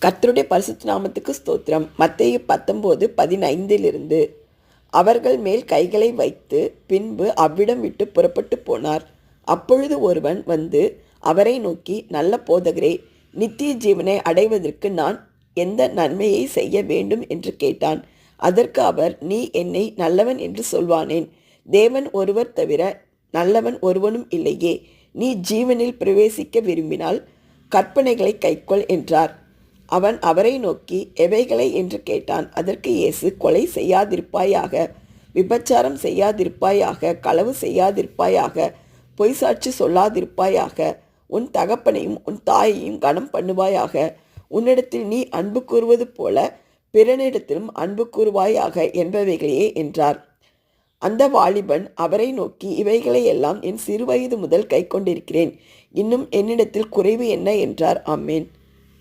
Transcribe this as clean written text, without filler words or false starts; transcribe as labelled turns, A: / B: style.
A: கர்த்தருடைய பரிசுத்த நாமத்துக்கு ஸ்தோத்திரம். மத்தேயு 19:15 அவர்கள் மேல் கைகளை வைத்து பின்பு அவ்விடம் விட்டு புறப்பட்டு போனார். அப்பொழுது ஒருவன் வந்து அவரை நோக்கி, நல்ல போதகரே, நித்திய ஜீவனை அடைவதற்கு நான் எந்த நன்மையை செய்ய வேண்டும் என்று கேட்டான். அதற்கு அவர், நீ என்னை நல்லவன் என்று சொல்வானேன்? தேவன் ஒருவர் தவிர நல்லவன் ஒருவனும் இல்லையே. நீ ஜீவனில் பிரவேசிக்க விரும்பினால் கற்பனைகளை கைக்கொள் என்றார். அவன் அவரை நோக்கி, எவைகளை என்று கேட்டான். அதற்கு இயேசு, கொலை செய்யாதிருப்பாயாக, விபச்சாரம் செய்யாதிருப்பாயாக, களவு செய்யாதிருப்பாயாக, பொய் சாட்சி சொல்லாதிருப்பாயாக, உன் தகப்பனையும் உன் தாயையும் கனம் பண்ணுவாயாக, உன்னிடத்தில் நீ அன்பு கூறுவது போல பிறனிடத்திலும் அன்பு கூறுவாயாக என்பவைகளையே என்றார். அந்த வாலிபன் அவரை நோக்கி, இவைகளை எல்லாம் என் சிறுவயது முதல் கை கொண்டிருக்கிறேன், இன்னும் என்னிடத்தில் குறைவு என்ன என்றார். ஆமென்.